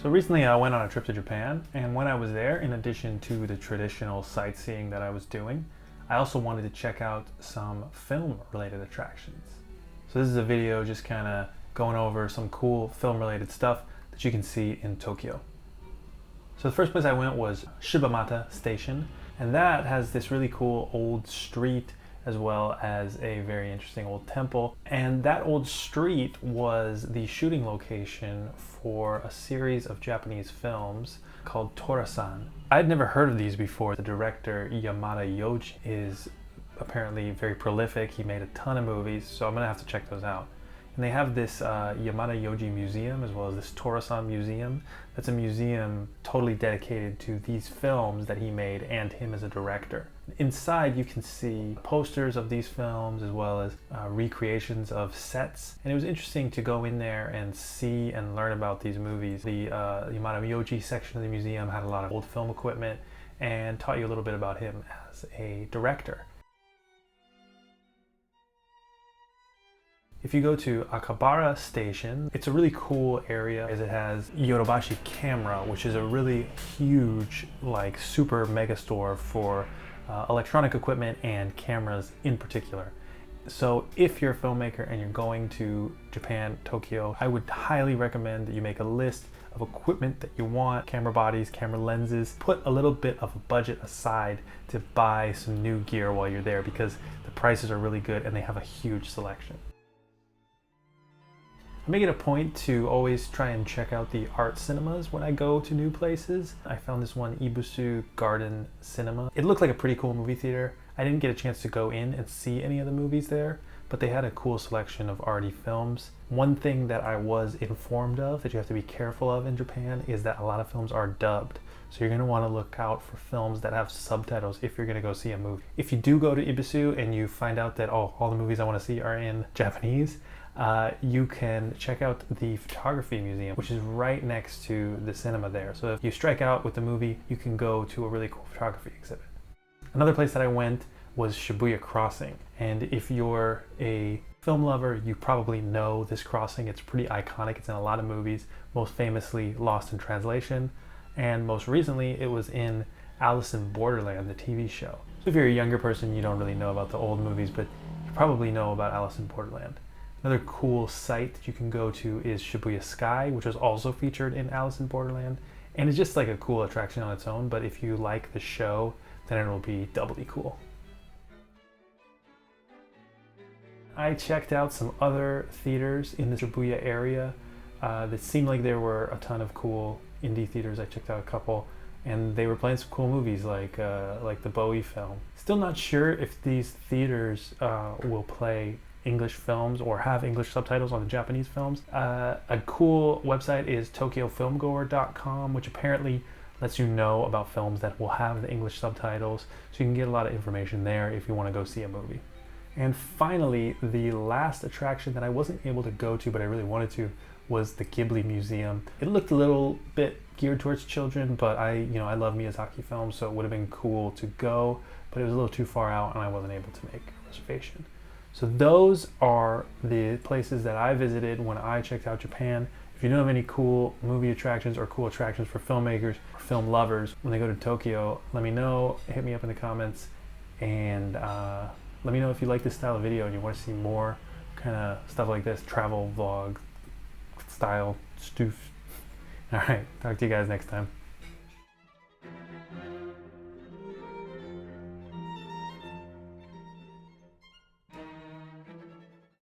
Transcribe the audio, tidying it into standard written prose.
So recently I went on a trip to Japan, and when I was there, in addition to the traditional sightseeing that I was doing, I also wanted to check out some film-related attractions. So this is a video just kind of going over some cool film-related stuff that you can see in Tokyo. So the first place I went was Shibamata Station, and that has this really cool old street as well as a very interesting old temple. And that old street was the shooting location for a series of Japanese films called Torasan. I'd never heard of these before. The director Yamada Yoji is apparently very prolific. He made a ton of movies, so I'm gonna have to check those out. And they have this Yamada Yoji Museum as well as this Torasan Museum. That's a museum totally dedicated to these films that he made and him as a director. Inside you can see posters of these films as well as recreations of sets. And it was interesting to go in there and see and learn about these movies. The Yamada Yoji section of the museum had a lot of old film equipment and taught you a little bit about him as a director. If you go to Akihabara Station, it's a really cool area as it has Yodobashi Camera, which is a really huge, like super mega store for electronic equipment and cameras in particular. So if you're a filmmaker and you're going to Japan, Tokyo, I would highly recommend that you make a list of equipment that you want, camera bodies, camera lenses. Put a little bit of a budget aside to buy some new gear while you're there because the prices are really good and they have a huge selection. I make it a point to always try and check out the art cinemas when I go to new places. I found this one, Ebisu Garden Cinema. It looked like a pretty cool movie theater. I didn't get a chance to go in and see any of the movies there, but they had a cool selection of arty films. One thing that I was informed of that you have to be careful of in Japan is that a lot of films are dubbed. So you're gonna wanna look out for films that have subtitles if you're gonna go see a movie. If you do go to Ebisu and you find out that, oh, all the movies I wanna see are in Japanese, you can check out the photography museum, which is right next to the cinema there. So if you strike out with the movie, you can go to a really cool photography exhibit. Another place that I went was Shibuya Crossing. And if you're a film lover, you probably know this crossing. It's pretty iconic. It's in a lot of movies, most famously Lost in Translation. And most recently, it was in Alice in Borderland, the TV show. So if you're a younger person, you don't really know about the old movies, but you probably know about Alice in Borderland. Another cool site that you can go to is Shibuya Sky, which was also featured in Alice in Borderland. And it's just like a cool attraction on its own, but if you like the show, then it'll be doubly cool. I checked out some other theaters in the Shibuya area that seemed like there were a ton of cool indie theaters. I checked out a couple, and they were playing some cool movies like the Bowie film. Still not sure if these theaters will play English films or have English subtitles on the Japanese films. A cool website is tokyofilmgoer.com, which apparently lets you know about films that will have the English subtitles, so you can get a lot of information there if you want to go see a movie. And finally, the last attraction that I wasn't able to go to but I really wanted to was the Ghibli Museum. It looked a little bit geared towards children, but I love Miyazaki films, so it would have been cool to go, but it was a little too far out and I wasn't able to make a reservation. So those are the places that I visited when I checked out Japan. If you know of any cool movie attractions or cool attractions for filmmakers or film lovers when they go to Tokyo, let me know, hit me up in the comments, and let me know if you like this style of video and you want to see more kind of stuff like this, travel vlog style stoof. All right, talk to you guys next time.